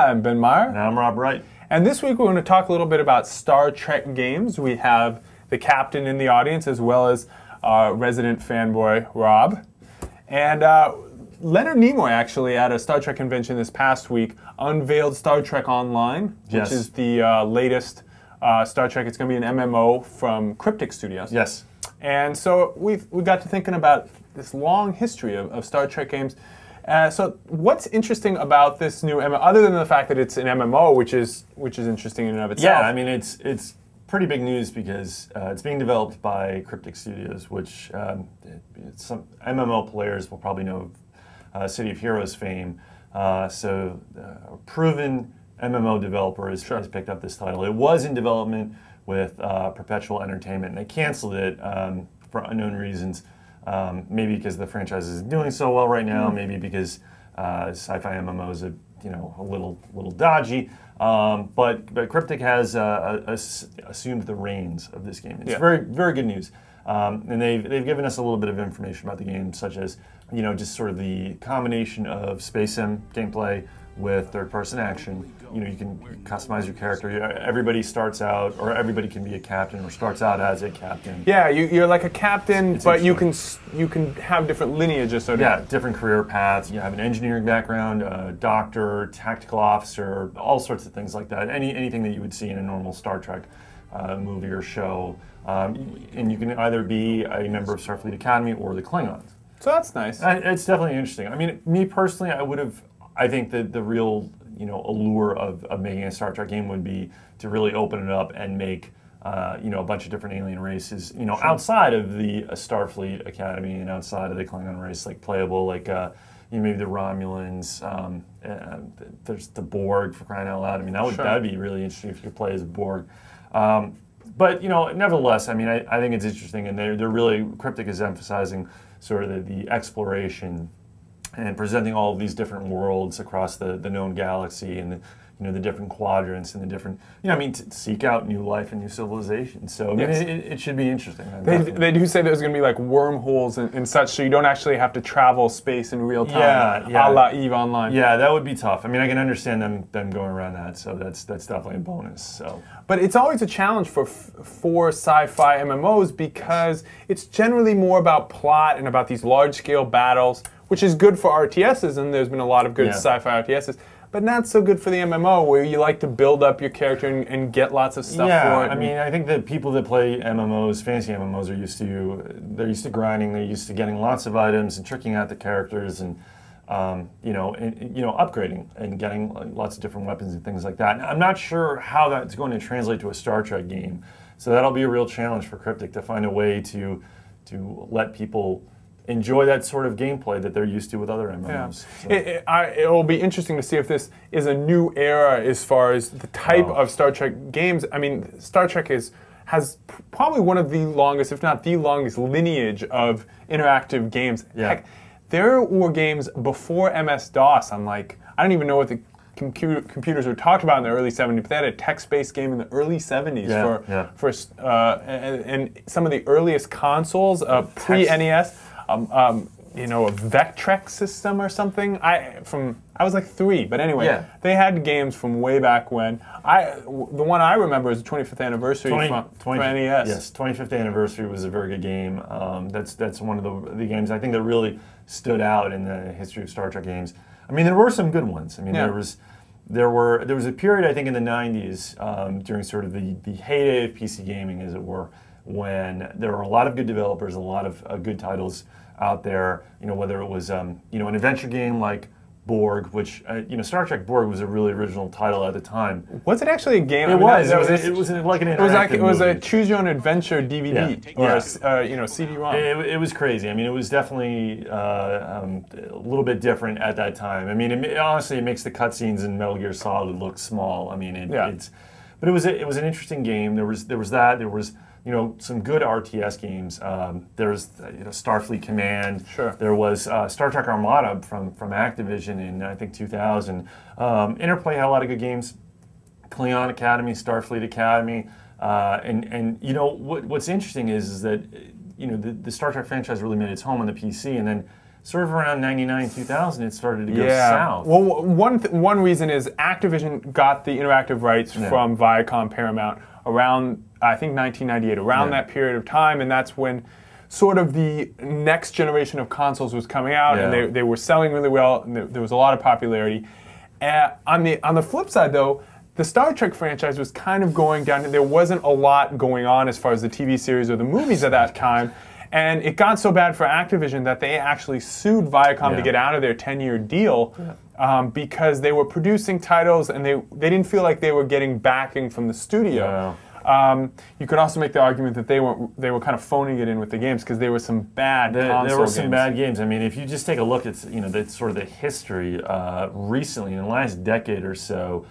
I'm Ben Meyer. And I'm Rob Wright. And this week we're going to talk a little bit about Star Trek games. We have the captain in the audience as well as our resident fanboy, Rob. And Leonard Nimoy, actually, at a Star Trek convention this past week, unveiled Star Trek Online, which is the latest Star Trek. It's going to be an MMO from Cryptic Studios. Yes. And so we got to thinking about this long history of Star Trek games. So what's interesting about this new MMO, other than the fact that it's an MMO, which is interesting in and of itself? Yeah, I mean, it's pretty big news because it's being developed by Cryptic Studios, which some MMO players will probably know City of Heroes fame. So a proven MMO developer has picked up this title. It was in development with Perpetual Entertainment, and they canceled it for unknown reasons. Maybe because the franchise is doing so well right now, maybe because sci-fi MMOs are a little dodgy. But Cryptic has assumed the reins of this game. It's very good news, and they've given us a little bit of information about the game, such as just sort of the combination of space sim gameplay with third-person action. You can customize your character. Everybody starts out, or everybody can be a captain, or starts out as a captain. Yeah, you're like a captain, but you can have different lineages. So different career paths. You have an engineering background, a doctor, tactical officer, all sorts of things like that. Anything that you would see in a normal Star Trek movie or show. And you can either be a member of Starfleet Academy or the Klingons. So that's nice. It's definitely interesting. I mean, me personally, I think that the real allure of making a Star Trek game would be to really open it up and make a bunch of different alien races outside of the Starfleet Academy and outside of the Klingon race, like playable, like maybe the Romulans. There's the Borg, for crying out loud. I mean, that'd be really interesting if you could play as a Borg. But nevertheless, I mean, I think it's interesting, and they're really, Cryptic is emphasizing sort of the exploration and presenting all of these different worlds across the known galaxy and the different quadrants and the different to seek out new life and new civilizations. So I mean, it should be interesting. They do say there's going to be like wormholes and such, so you don't actually have to travel space in real time. A la EVE Online. Yeah, that would be tough. I mean, I can understand them going around that. So that's definitely a bonus. So, but it's always a challenge for sci-fi MMOs because it's generally more about plot and about these large-scale battles, which is good for RTSs, and there's been a lot of good sci-fi RTSs, but not so good for the MMO, where you like to build up your character and get lots of stuff for it. I mean, I think that people that play MMOs, fantasy MMOs, they're used to grinding, they're used to getting lots of items and tricking out the characters and upgrading and getting lots of different weapons and things like that. And I'm not sure how that's going to translate to a Star Trek game, so that'll be a real challenge for Cryptic to find a way to let people enjoy that sort of gameplay that they're used to with other MMOs. Yeah. So. It will be interesting to see if this is a new era as far as the type of Star Trek games. I mean, Star Trek has probably one of the longest, if not the longest, lineage of interactive games. Yeah. Heck, there were games before MS-DOS. I don't even know what the computers were talked about in the early 70s, but they had a text-based game in the early 70s and some of the earliest consoles, pre-NES. A Vectrex system or something. I was like 3, but anyway, they had games from way back when. The one I remember is the 25th anniversary for NES. Yes, 25th anniversary was a very good game. That's one of the games I think that really stood out in the history of Star Trek games. I mean, there were some good ones. I mean, there was a period, I think, in the 90s during sort of the heyday of PC gaming, as it were, when there were a lot of good developers, a lot of good titles out there. Whether it was an adventure game like Borg, which Star Trek Borg was a really original title at the time. Was it actually a game? It was like an interactive It was a choose your own adventure DVD or CD-ROM. It was crazy. I mean, it was definitely a little bit different at that time. I mean, honestly, it makes the cutscenes in Metal Gear Solid look small. I mean, but it was an interesting game. There was that. There was some good RTS games. There's Starfleet Command. Sure. There was Star Trek Armada from Activision in I think 2000. Interplay had a lot of good games. Klingon Academy, Starfleet Academy, and what's interesting is that the Star Trek franchise really made its home on the PC, and then sort of around 99, 2000, it started to go south. Well, one reason is Activision got the interactive rights from Viacom Paramount around, I think, 1998, around that period of time, and that's when sort of the next generation of consoles was coming out, and they were selling really well, and there was a lot of popularity. On the flip side, though, the Star Trek franchise was kind of going down. There wasn't a lot going on as far as the TV series or the movies at that time. And it got so bad for Activision that they actually sued Viacom to get out of their 10-year deal because they were producing titles and they didn't feel like they were getting backing from the studio. You could also make the argument that they were kind of phoning it in with the games because there were some bad console games. There were some bad games. I mean, if you just take a look at sort of the history recently, in the last decade or so,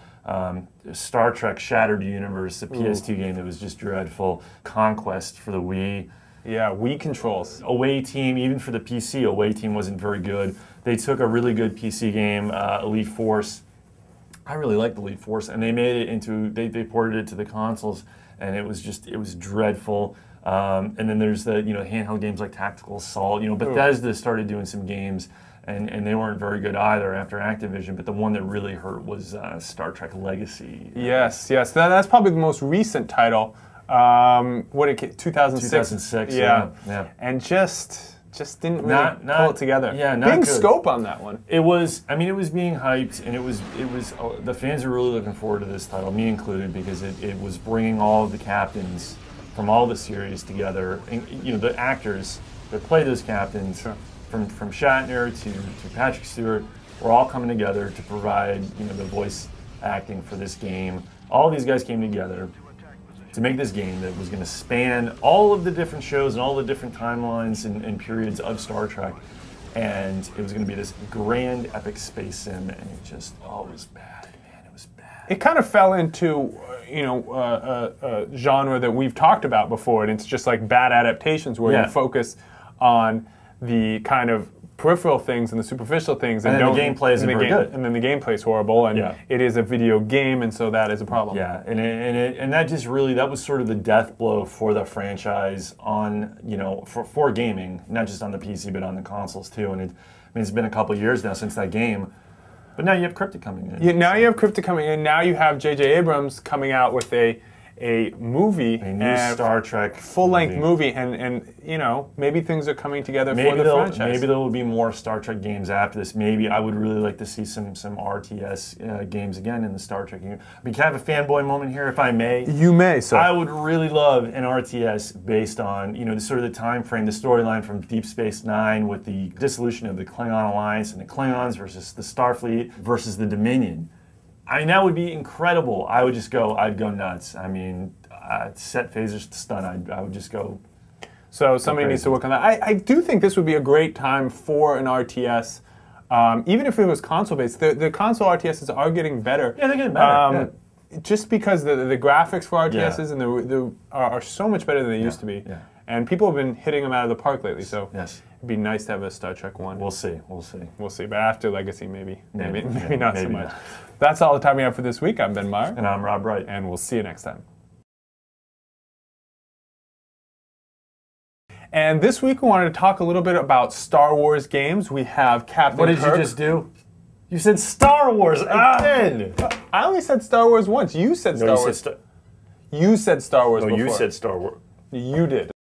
Star Trek Shattered Universe, the PS2 game that was just dreadful, Conquest for the Wii. Yeah, Wii controls. Away Team, even for the PC, Away Team wasn't very good. They took a really good PC game, Elite Force. I really liked Elite Force, and they made it into, they ported it to the consoles, and it was dreadful. And then there's the handheld games like Tactical Assault. Bethesda started doing some games, and they weren't very good either after Activision. But the one that really hurt was Star Trek Legacy. Yes. That's probably the most recent title. 2006? 2006. Yeah. And just didn't really pull it together. Yeah, not big good. Scope on that one. It was. I mean, it was being hyped, and it was. The fans are really looking forward to this title, me included, because it was bringing all of the captains from all the series together. And, the actors that play those captains, from Shatner to Patrick Stewart, were all coming together to provide the voice acting for this game. All these guys came together to make this game that was going to span all of the different shows and all the different timelines and periods of Star Trek. And it was going to be this grand epic space sim, and it just, it was bad, man. It was bad. It kind of fell into, a genre that we've talked about before, and it's just like bad adaptations where you focus on the kind of peripheral things and the superficial things, and then the gameplay isn't very good. And then the gameplay is horrible, and it is a video game, and so that is a problem. Yeah, and that just really, that was sort of the death blow for the franchise on, for gaming, not just on the PC but on the consoles too. And it's been a couple of years now since that game, but now you have Cryptic coming in. Yeah, now you have Cryptic coming in. Now you have J.J. Abrams coming out with a movie, a new Star Trek full-length movie, and maybe things are coming together for the franchise. Maybe there will be more Star Trek games after this. Maybe I would really like to see some RTS games again in the Star Trek universe. I mean, can I have a fanboy moment here, if I may? You may, sir. I would really love an RTS based on the sort of the time frame, the storyline from Deep Space Nine with the dissolution of the Klingon Alliance and the Klingons versus the Starfleet versus the Dominion. I mean, that would be incredible. I'd go nuts. I mean, set phasers to stun. I would just go. So somebody needs to work on that. I do think this would be a great time for an RTS, even if it was console-based. The console RTSs are getting better. Yeah, they're getting better. Just because the graphics for RTSs and are so much better than they used to be. Yeah. And people have been hitting them out of the park lately, so it'd be nice to have a Star Trek one. We'll see. But after Legacy, maybe not so much. That's all the time we have for this week. I'm Ben Meyer. And I'm Rob Wright. And we'll see you next time. And this week we wanted to talk a little bit about Star Wars games. We have Captain Kirk. What did you just do? You said Star Wars again! I only said Star Wars once. You said Star Wars. You said Star Wars before. You said Star Wars. You did.